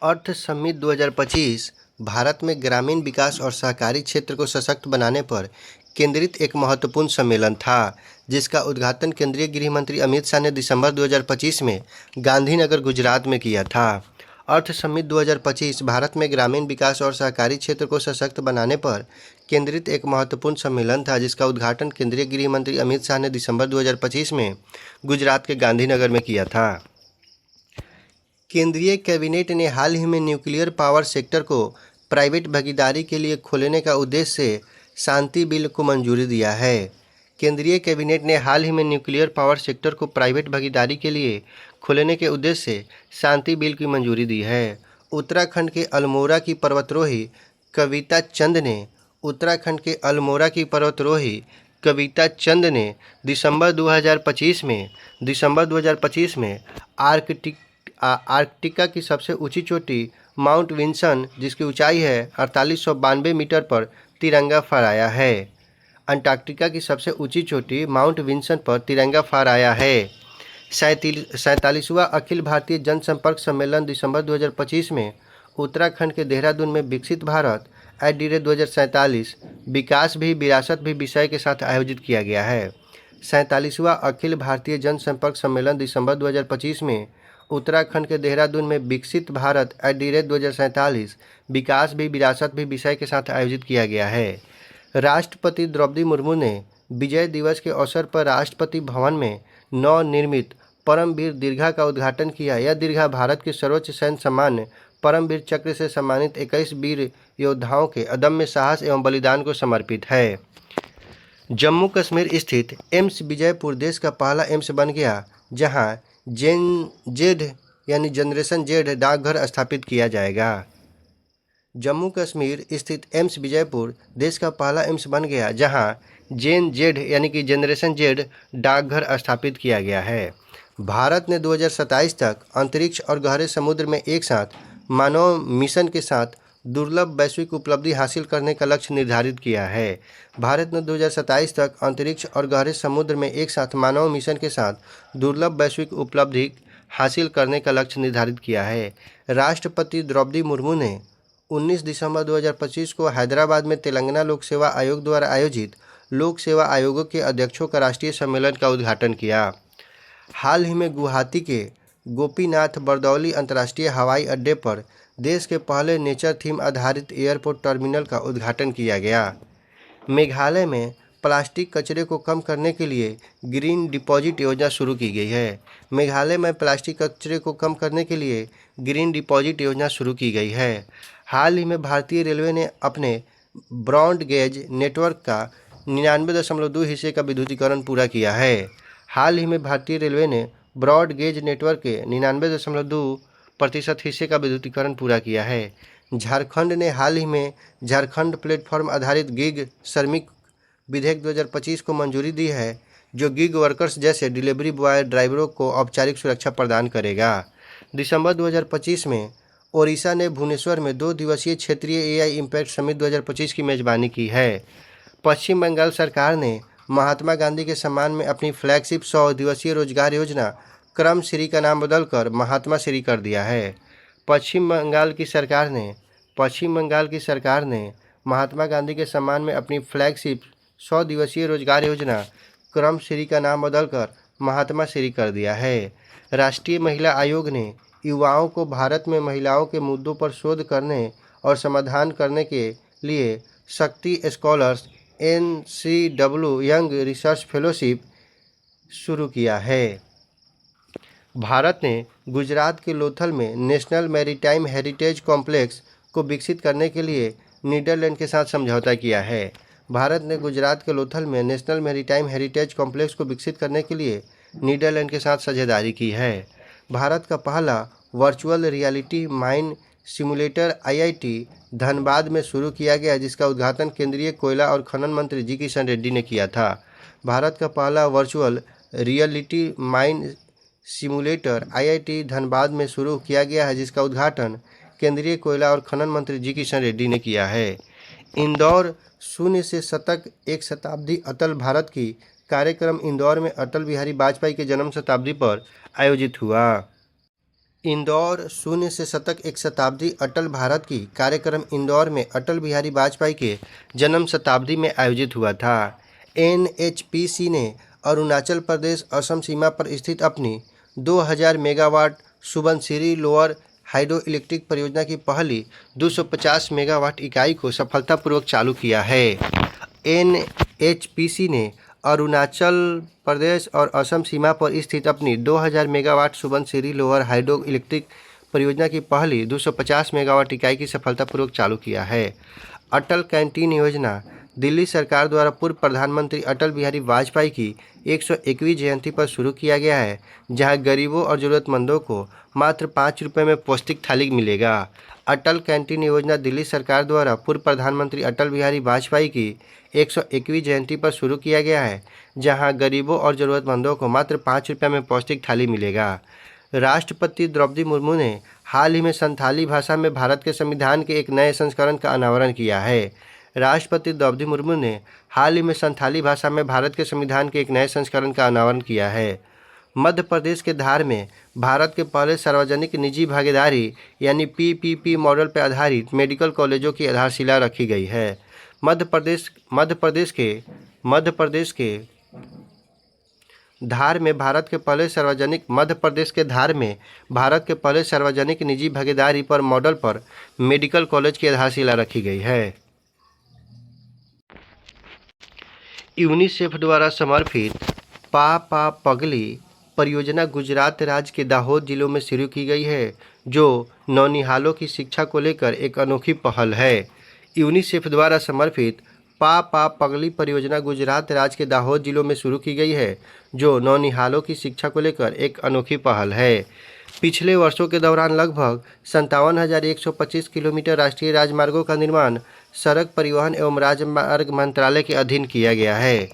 अर्थ समिट 2025 भारत में ग्रामीण विकास और सहकारी क्षेत्र को सशक्त बनाने पर केंद्रित एक महत्वपूर्ण सम्मेलन था, जिसका उद्घाटन केंद्रीय गृह मंत्री अमित शाह ने दिसंबर 2025 में गांधीनगर, गुजरात में किया था। अर्थ समिट 2025 भारत में ग्रामीण विकास और सहकारी क्षेत्र को सशक्त बनाने पर केंद्रित एक महत्वपूर्ण सम्मेलन था, जिसका उद्घाटन केंद्रीय गृह मंत्री अमित शाह ने दिसंबर 2025 में गुजरात के गांधीनगर में किया था। केंद्रीय कैबिनेट ने हाल ही में न्यूक्लियर पावर सेक्टर को प्राइवेट भागीदारी के लिए खोलने का उद्देश्य से शांति बिल को मंजूरी दिया है। केंद्रीय कैबिनेट ने हाल ही में न्यूक्लियर पावर सेक्टर को प्राइवेट भागीदारी के लिए खोलने के उद्देश्य से शांति बिल की मंजूरी दी है। उत्तराखंड के अल्मोड़ा की पर्वतारोही कविता चंद ने उत्तराखंड के अल्मोड़ा की पर्वतारोही कविता चंद ने दिसंबर 2025 में आर्कटिका की सबसे ऊंची चोटी माउंट विंसन, जिसकी ऊंचाई है 4892 मीटर पर तिरंगा फहराया है। अंटार्कटिका की सबसे ऊंची चोटी माउंट विंसन पर तिरंगा फहराया है। 47वां अखिल भारतीय जनसंपर्क सम्मेलन दिसंबर 2025 में उत्तराखंड के देहरादून में विकसित भारत @2047 विकास भी विरासत भी विषय के साथ आयोजित किया गया है। 47वां अखिल भारतीय जनसंपर्क सम्मेलन दिसंबर 2025 में उत्तराखंड के देहरादून में विकसित भारत @2047 विकास भी विरासत भी विषय के साथ आयोजित किया गया है। राष्ट्रपति द्रौपदी मुर्मू ने विजय दिवस के अवसर पर राष्ट्रपति भवन में नवनिर्मित परमवीर दीर्घा का उद्घाटन किया। यह दीर्घा भारत के सर्वोच्च सैन्य सम्मान परमवीर चक्र से सम्मानित 21 वीर योद्धाओं के अदम्य साहस एवं बलिदान को समर्पित है। जम्मू कश्मीर स्थित एम्स विजयपुर देश का पहला एम्स बन गया, जहां जेड यानी जनरेशन जेड डाकघर स्थापित किया जाएगा। जम्मू कश्मीर स्थित एम्स विजयपुर देश का पहला एम्स बन गया, जहां जेन जेड यानी कि जनरेशन जेड डाकघर स्थापित किया गया है। भारत ने 2027 तक अंतरिक्ष और गहरे समुद्र में एक साथ मानव मिशन के साथ दुर्लभ वैश्विक उपलब्धि हासिल करने का लक्ष्य निर्धारित किया है। भारत ने 2027 तक अंतरिक्ष और गहरे समुद्र में एक साथ मानव मिशन के साथ दुर्लभ वैश्विक उपलब्धि हासिल करने का लक्ष्य निर्धारित किया है। राष्ट्रपति द्रौपदी मुर्मू ने 19 दिसंबर 2025 को हैदराबाद में तेलंगाना लोक सेवा आयोग द्वारा आयोजित लोक सेवा आयोगों के अध्यक्षों का राष्ट्रीय सम्मेलन का उद्घाटन किया। हाल ही में गुवाहाटी के गोपीनाथ बरदौली अंतर्राष्ट्रीय हवाई अड्डे पर देश के पहले नेचर थीम आधारित एयरपोर्ट टर्मिनल का उद्घाटन किया गया। मेघालय में प्लास्टिक कचरे को कम करने के लिए ग्रीन डिपॉजिट योजना शुरू की गई है। मेघालय में प्लास्टिक कचरे को कम करने के लिए ग्रीन डिपॉजिट योजना शुरू की गई है। हाल ही में भारतीय रेलवे ने अपने ब्रॉड गेज नेटवर्क का 99.2 हिस्से का विद्युतीकरण पूरा किया है। हाल ही में भारतीय रेलवे ने ब्रॉड गेज नेटवर्क के 99.2% हिस्से का विद्युतीकरण पूरा किया है। झारखंड ने हाल ही में झारखंड प्लेटफॉर्म आधारित गिग श्रमिक विधेयक 2025 को मंजूरी दी है, जो गिग वर्कर्स जैसे डिलीवरी बॉय ड्राइवरों को औपचारिक सुरक्षा प्रदान करेगा। दिसंबर 2025 में ओडिशा ने भुवनेश्वर में 2 दिवसीय क्षेत्रीय एआई इम्पैक्ट समिट 2025 की मेजबानी की है। पश्चिम बंगाल सरकार ने महात्मा गांधी के सम्मान में अपनी फ्लैगशिप 100 दिवसीय रोजगार योजना क्रम श्री का नाम बदलकर महात्मा श्री कर दिया है। पश्चिम बंगाल की सरकार ने महात्मा गांधी के सम्मान में अपनी फ्लैगशिप 100 दिवसीय रोजगार योजना क्रम श्री का नाम बदलकर महात्मा श्री कर दिया है। राष्ट्रीय महिला आयोग ने युवाओं को भारत में महिलाओं के मुद्दों पर शोध करने और समाधान करने के लिए शक्ति scholars NCW young research fellowship शुरू किया है। भारत ने गुजरात के लोथल में नेशनल मैरीटाइम हेरिटेज कॉम्प्लेक्स को विकसित करने के लिए नीदरलैंड के साथ समझौता किया है। भारत ने गुजरात के लोथल में नेशनल मैरीटाइम हेरिटेज कॉम्प्लेक्स को विकसित करने के लिए नीदरलैंड के साथ साझेदारी की है। भारत का पहला virtual reality mine simulator IIT Dhanbad में शुरू किया गया, जिसका उद्घाटन केंद्रीय कोयला और खनन मंत्री जी किशन रेड्डी ने किया था। भारत का पहला virtual reality mine simulator IIT Dhanbad में शुरू किया गया है, जिसका उद्घाटन केंद्रीय कोयला और खनन मंत्री जी किशन रेड्डी ने किया है। इंदौर शून्य से शतक एक शताब्दी अटल भारत की कार्यक्रम इंदौर में अटल बिहारी वाजपेयी के जन्म शताब्दी पर आयोजित हुआ। इंदौर शून्य से शतक एक शताब्दी अटल भारत की कार्यक्रम इंदौर में अटल बिहारी वाजपेयी के जन्म शताब्दी में आयोजित हुआ था। NHPC ने अरुणाचल प्रदेश असम सीमा पर स्थित अपनी 2000 megawatt Subansiri lower hydro electric परियोजना की पहली 250 मेगावाट इकाई को सफलतापूर्वक चालू किया है। NHPC ने अरुणाचल प्रदेश और असम सीमा पर स्थित अपनी 2000 megawatt Subansiri lower hydro electric परियोजना की पहली 250 मेगावाट इकाई की सफलतापूर्वक चालू किया है। अटल कैंटीन योजना दिल्ली सरकार द्वारा पूर्व प्रधानमंत्री अटल बिहारी वाजपेयी की 101वीं जयंती पर शुरू किया गया है, जहां गरीबों और ज़रूरतमंदों को मात्र 5 रुपये में पौष्टिक थाली मिलेगा। अटल कैंटीन योजना दिल्ली सरकार द्वारा पूर्व प्रधानमंत्री अटल बिहारी वाजपेयी की 101वीं जयंती पर शुरू किया गया है, जहां गरीबों और ज़रूरतमंदों को मात्र 5 रुपये में पौष्टिक थाली मिलेगा। राष्ट्रपति द्रौपदी मुर्मू ने हाल ही में संथाली भाषा में भारत के संविधान के एक नए संस्करण का अनावरण किया है। राष्ट्रपति द्रौपदी मुर्मू ने हाल ही में संथाली भाषा में भारत के संविधान के एक नए संस्करण का अनावरण किया है। मध्य प्रदेश के धार में भारत के पहले सार्वजनिक निजी भागीदारी यानी पीपीपी मॉडल पर आधारित मेडिकल कॉलेजों की आधारशिला रखी गई है। मध्य प्रदेश के धार में भारत के पहले सार्वजनिक निजी भागीदारी पर मॉडल पर मेडिकल कॉलेज की आधारशिला रखी गई है। यूनिसेफ द्वारा समर्थित पा पगली परियोजना गुजरात राज्य के दाहोद जिलों में शुरू की गई है, जो नौनिहालों की शिक्षा को लेकर एक अनोखी पहल है। यूनिसेफ द्वारा समर्थित पा पगली परियोजना गुजरात राज्य के दाहोद जिलों में शुरू की गई है, जो नौनिहालों की शिक्षा को लेकर एक अनोखी पहल है। पिछले वर्षों के दौरान लगभग 57,125 किलोमीटर राष्ट्रीय राजमार्गों का निर्माण सड़क परिवहन एवं राजमार्ग मंत्रालय के अधीन किया गया है।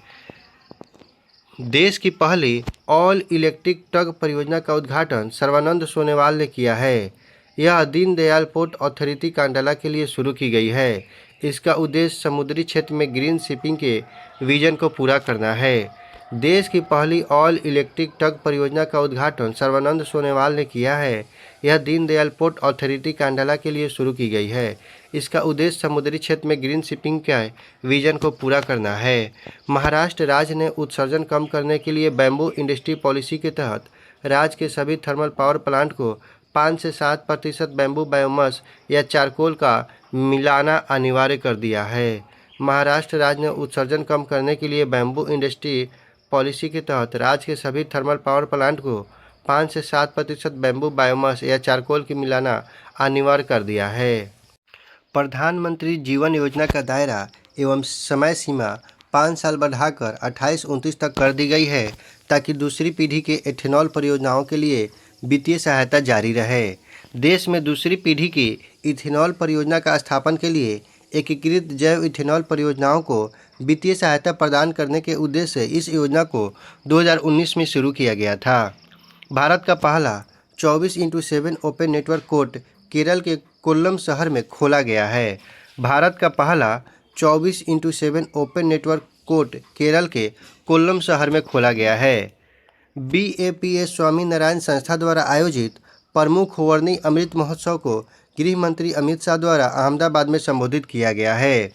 देश की पहली ऑल इलेक्ट्रिक ट्रक परियोजना का उद्घाटन सर्बानंद सोनोवाल ने किया है। यह दीनदयाल पोर्ट अथॉरिटी कांडला के लिए शुरू की गई है। इसका उद्देश्य समुद्री क्षेत्र में ग्रीन शिपिंग के विजन को पूरा करना है। देश की पहली ऑल इलेक्ट्रिक ट्रक परियोजना का उद्घाटन सर्बानंद सोनोवाल ने किया है। यह दीनदयाल पोर्ट अथॉरिटी कांडला के लिए शुरू की गई है। इसका उद्देश्य समुद्री क्षेत्र में ग्रीन शिपिंग के विजन को पूरा करना है। महाराष्ट्र राज्य ने उत्सर्जन कम करने के लिए बैम्बू इंडस्ट्री पॉलिसी के तहत राज्य के सभी थर्मल पावर प्लांट को 5 से 7% बैम्बू बायोमास या चारकोल का मिलाना अनिवार्य कर दिया है। महाराष्ट्र राज्य ने उत्सर्जन कम करने के लिए बैम्बू इंडस्ट्री पॉलिसी के तहत राज्य के सभी थर्मल पावर प्लांट को 5 से 7% बैम्बू बायोमास या चारकोल की मिलाना अनिवार्य कर दिया है। प्रधानमंत्री जीवन योजना का दायरा एवं समय सीमा 5 साल बढ़ाकर 28-29 तक कर दी गई है, ताकि दूसरी पीढ़ी के एथेनॉल परियोजनाओं के लिए वित्तीय सहायता जारी रहे। देश में दूसरी पीढ़ी की इथेनॉल परियोजना का स्थापन के लिए एकीकृत जैव इथेनॉल परियोजनाओं को वित्तीय सहायता प्रदान करने के उद्देश्य से इस योजना को 2019 में शुरू किया गया था। भारत का पहला 24x7 open network court Kerala के कोल्लम शहर में खोला गया है। भारत का पहला 24x7 open network court Kerala के कोल्लम शहर में खोला गया है। BAPS स्वामी नारायण संस्था द्वारा आयोजित प्रमुख वर्णी अमृत महोत्सव को गृह मंत्री अमित शाह द्वारा अहमदाबाद में संबोधित किया गया है।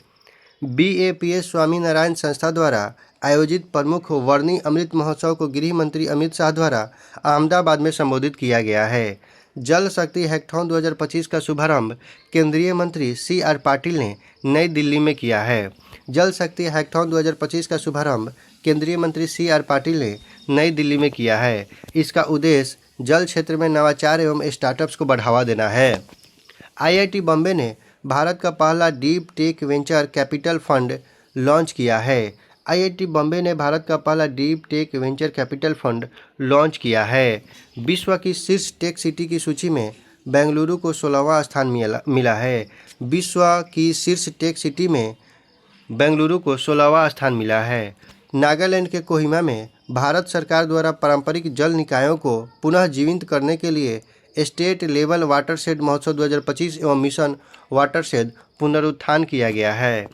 BAPS स्वामी नारायण संस्था द्वारा आयोजित प्रमुख वर्णी अमृत महोत्सव को गृह मंत्री अमित शाह द्वारा अहमदाबाद में संबोधित किया गया है। जल शक्ति हैकाथॉन 2025 का शुभारंभ केंद्रीय मंत्री CR पाटिल ने नई दिल्ली में किया है। जल शक्ति हैकाथॉन 2025 का शुभारंभ केंद्रीय मंत्री CR पाटिल ने नई दिल्ली में किया है। इसका उद्देश्य जल क्षेत्र में नवाचार एवं स्टार्टअप्स को बढ़ावा देना है। IIT बॉम्बे ने भारत का पहला deep tech venture capital fund launch किया है। IIT बॉम्बे ने भारत का पहला deep tech venture capital fund launch किया है। विश्व की शीर्ष टेक सिटी की सूची में बेंगलुरु को 16वां स्थान मिला है। विश्व की शीर्ष टेक सिटी में बेंगलुरु को 16वां स्थान मिला है। नागालैंड के कोहिमा में भारत सरकार द्वारा पारंपरिक जल निकायों को पुनः जीवित करने के लिए स्टेट लेवल वाटरशेड महोत्सव 2025 एवं मिशन वाटरशेड पुनरुत्थान किया गया है।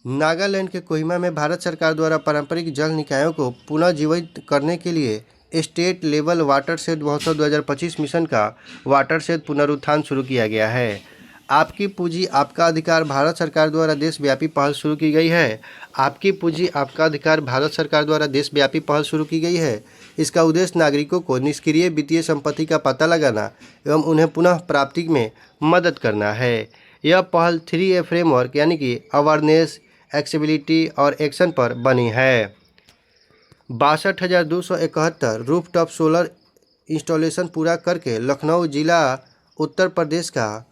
नागालैंड के कोहिमा में भारत सरकार द्वारा पारंपरिक जल निकायों को पुनः जीवित करने के लिए स्टेट लेवल वाटरशेड महोत्सव 2025 मिशन का वाटरशेड पुनरुत्थान शुरू किया गया है। आपकी पूंजी आपका अधिकार भारत सरकार द्वारा देशव्यापी पहल शुरू की गई है। आपकी पूंजी आपका अधिकार भारत सरकार द्वारा देशव्यापी पहल शुरू की गई है। इसका उद्देश्य नागरिकों को निष्क्रिय वित्तीय संपत्ति का पता लगाना एवं उन्हें पुनः प्राप्ति में मदद करना है। यह पहल 3A फ्रेमवर्क यानी कि अवेयरनेस, एक्सेसिबिलिटी और एक्शन पर बनी है। 62,271 रूफटॉप सोलर इंस्टॉलेशन पूरा करके लखनऊ जिला उत्तर प्रदेश का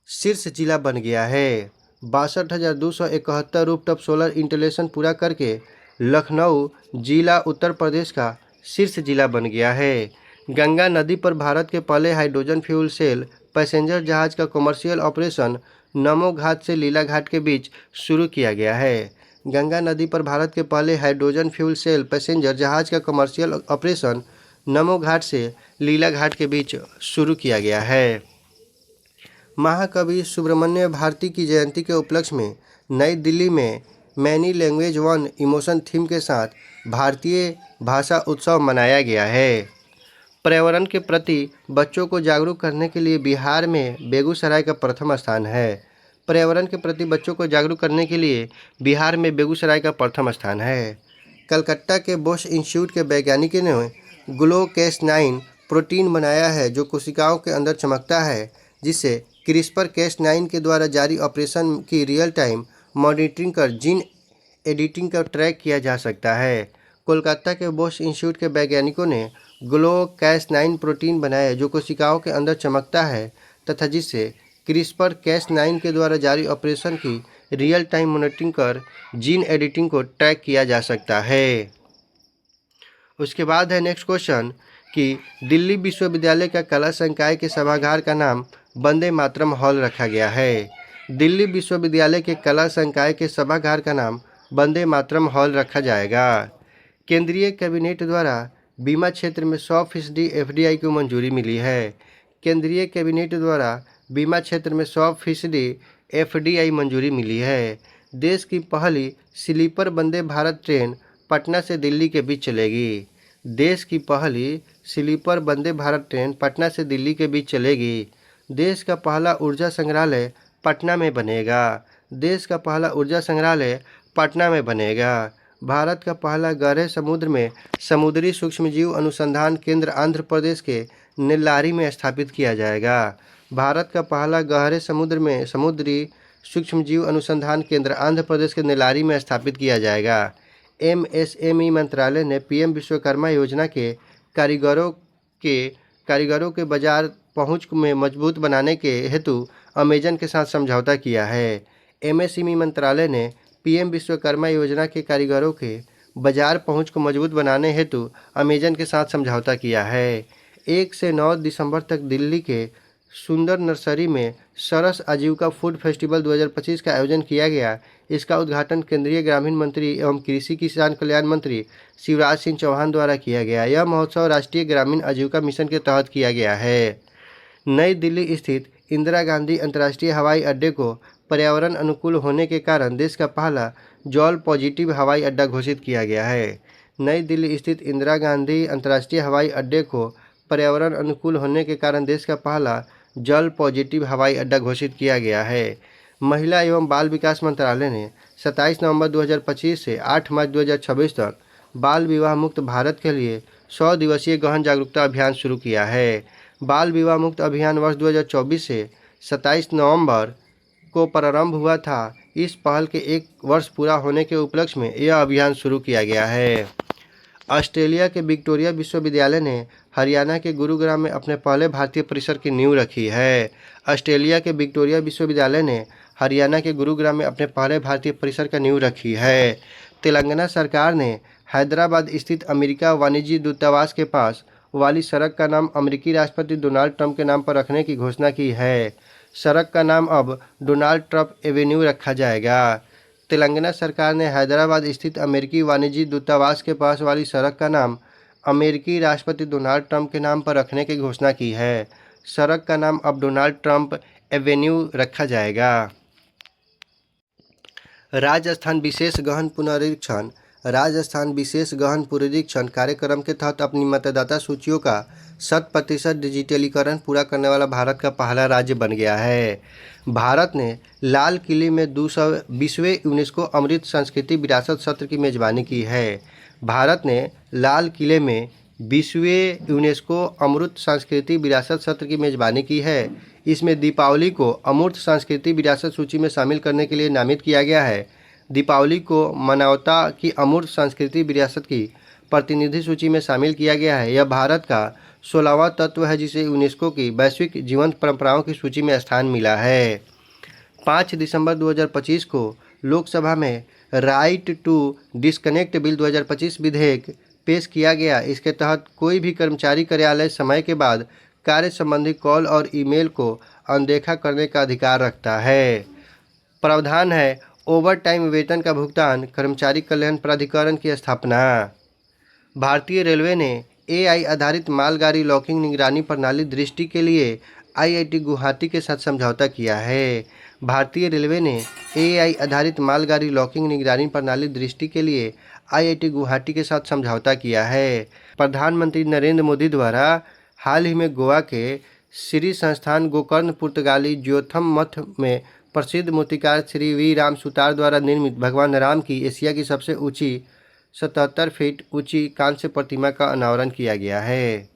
शीर्ष जिला बन गया है। 62,271 रूफटॉप सोलर इंस्टॉलेशन पूरा करके लखनऊ जिला उत्तर प्रदेश का शीर्ष जिला बन गया है। गंगा नदी पर भारत के पहले हाइड्रोजन फ्यूल सेल पैसेंजर जहाज का कमर्शियल ऑपरेशन नमो घाट से लीला घाट के बीच शुरू किया गया है। गंगा नदी पर भारत के पहले हाइड्रोजन फ्यूल सेल पैसेंजर जहाज का कमर्शियल ऑपरेशन नमो घाट से लीला घाट के बीच शुरू किया गया है। महाकवि सुब्रमण्य भारती की जयंती के उपलक्ष्य में नई दिल्ली में many language one emotion theme के साथ भारतीय भाषा उत्सव मनाया गया है। पर्यावरण के प्रति बच्चों को जागरूक करने के लिए बिहार में बेगूसराय का प्रथम स्थान है। पर्यावरण के प्रति बच्चों को जागरूक करने के लिए बिहार में बेगूसराय का प्रथम स्थान है। कलकत्ता के बोस इंस्टीट्यूट के वैज्ञानिकों ने ग्लूकोकेस-9 प्रोटीन बनाया है जो कोशिकाओं के अंदर चमकता है, जिससे क्रिस्पर-केस9 के द्वारा जारी ऑपरेशन की रियल टाइम मॉनिटरिंग कर जीन एडिटिंग का ट्रैक किया जा सकता है। कोलकाता के बोस इंस्टीट्यूट के वैज्ञानिकों ने ग्लूकोकेस-9 प्रोटीन बनाया जो कोशिकाओं के अंदर चमकता है तथा जिससे क्रिस्पर-केस9 के द्वारा जारी ऑपरेशन की रियल टाइम मॉनिटरिंग कर जीन एडिटिंग को ट्रैक किया जा सकता है। उसके बाद है नेक्स्ट क्वेश्चन कि दिल्ली विश्वविद्यालय का कला संकाय के सभागार का नाम वंदे मातरम हॉल रखा गया है। दिल्ली विश्वविद्यालय के कला संकाय के सभागार का नाम वंदे मातरम हॉल रखा जाएगा। केंद्रीय कैबिनेट द्वारा बीमा क्षेत्र में 100% एफडीआई को मंजूरी मिली है। केंद्रीय कैबिनेट द्वारा बीमा क्षेत्र में 100% एफडीआई मंजूरी मिली है। देश की पहली स्लीपर वंदे भारत ट्रेन पटना से दिल्ली के बीच चलेगी। देश की पहली स्लीपर वंदे भारत ट्रेन पटना से दिल्ली के बीच चलेगी। देश का पहला ऊर्जा संग्रहालय पटना में बनेगा। देश का पहला ऊर्जा संग्रहालय पटना में बनेगा। भारत का पहला गहरे समुद्र में समुद्री सूक्ष्मजीव अनुसंधान केंद्र आंध्र प्रदेश के नेल्लारी में स्थापित किया जाएगा। भारत का पहला गहरे समुद्र में समुद्री सूक्ष्मजीव अनुसंधान केंद्र आंध्र प्रदेश के नेल्लारी में स्थापित किया जाएगा। एमएसएमई मंत्रालय ने पीएम विश्वकर्मा योजना के कारीगरों के बाजार पहुंच में मजबूत बनाने के हेतु अमेजन के साथ समझौता किया है। एमएसएमई मंत्रालय ने पीएम विश्वकर्मा योजना के कारीगरों के बाजार पहुंच को मजबूत बनाने हेतु अमेजन के साथ समझौता किया है। 1 से 9 दिसंबर तक दिल्ली के सुंदर नर्सरी में सरस आजीविका फूड फेस्टिवल 2025 का आयोजन किया गया। इसका उद्घाटन केंद्रीय ग्रामीण मंत्री एवं कृषि किसान कल्याण मंत्री शिवराज सिंह चौहान द्वारा किया गया। यह महोत्सव राष्ट्रीय ग्रामीण आजीविका मिशन के तहत किया गया है। नई दिल्ली स्थित इंदिरा गांधी अंतर्राष्ट्रीय हवाई अड्डे को पर्यावरण अनुकूल होने के कारण देश का पहला जल पॉजिटिव हवाई अड्डा घोषित किया गया है। नई दिल्ली स्थित इंदिरा गांधी अंतर्राष्ट्रीय हवाई अड्डे को पर्यावरण अनुकूल होने के कारण देश का पहला जल पॉजिटिव हवाई अड्डा घोषित किया गया है। महिला एवं बाल विकास मंत्रालय ने 27 नवंबर 2025 से 8 मार्च 2026 तक बाल विवाह मुक्त भारत के लिए 100 दिवसीय गहन जागरूकता अभियान शुरू किया है। बाल विवाह मुक्त अभियान वर्ष 2024 से 27 नवंबर को प्रारंभ हुआ था। इस पहल के 1 वर्ष पूरा होने के उपलक्ष्य में यह अभियान शुरू किया गया है। ऑस्ट्रेलिया के विक्टोरिया विश्वविद्यालय ने हरियाणा के गुरुग्राम में अपने पहले भारतीय परिसर की नींव रखी है। ऑस्ट्रेलिया के विक्टोरिया विश्वविद्यालय ने हरियाणा के गुरुग्राम में अपने पहले भारतीय परिसर का नींव रखी है। तेलंगाना सरकार ने हैदराबाद स्थित अमेरिका वाणिज्य दूतावास के पास वाली सड़क का नाम अमेरिकी राष्ट्रपति डोनाल्ड ट्रंप के नाम पर रखने की घोषणा की है। सड़क का नाम अब डोनाल्ड ट्रंप एवेन्यू रखा जाएगा। तेलंगाना सरकार ने हैदराबाद स्थित अमेरिकी वाणिज्य दूतावास के पास वाली सड़क का नाम अमेरिकी राष्ट्रपति डोनाल्ड ट्रंप के नाम पर रखने की घोषणा की है। सड़क का नाम अब डोनाल्ड ट्रंप एवेन्यू रखा जाएगा। राजस्थान विशेष गहन पुनरीक्षण राजस्थान विशेष गहन पुनरीक्षण कार्यक्रम के तहत अपनी मतदाता सूचियों का 100% डिजिटलीकरण पूरा करने वाला भारत का पहला राज्य बन गया है। भारत ने लाल किले में 220वें यूनेस्को अमृत संस्कृति विरासत सत्र की मेज़बानी की है। भारत ने लाल किले में 20वें यूनेस्को अमृत संस्कृति विरासत सत्र की मेज़बानी की है। इसमें दीपावली को अमूर्त संस्कृति विरासत सूची में शामिल करने के लिए नामित किया गया है। दीपावली को मानवता की अमूर्त संस्कृति विरासत की प्रतिनिधि सूची में शामिल किया गया है। यह भारत का 16वां तत्व है जिसे यूनेस्को की वैश्विक जीवंत परंपराओं की सूची में स्थान मिला है। 5 दिसंबर 2025 को लोकसभा में राइट टू डिस्कनेक्ट बिल 2025 विधेयक पेश किया गया। इसके तहत कोई भी कर्मचारी कार्यालय समय के बाद कार्य संबंधी कॉल और ईमेल को अनदेखा करने का अधिकार रखता है। प्रावधान है ओवर टाइम वेतन का भुगतान, कर्मचारी कल्याण प्राधिकरण की स्थापना। भारतीय रेलवे ने एआई आधारित मालगाड़ी लॉकिंग निगरानी प्रणाली दृष्टि के लिए आईआईटी गुवाहाटी के साथ समझौता किया है। भारतीय रेलवे ने एआई आधारित मालगाड़ी लॉकिंग निगरानी प्रणाली दृष्टि के लिए आईआईटी गुवाहाटी के साथ समझौता किया है। प्रधानमंत्री नरेंद्र मोदी द्वारा हाल ही में गोवा के श्री संस्थान गोकर्ण पुर्तगाली ज्योथम मठ में प्रसिद्ध मूर्तिकार श्री वी राम सुतार द्वारा निर्मित भगवान राम की एशिया की सबसे ऊंची 77 फीट ऊंची कांस्य प्रतिमा का अनावरण किया गया है।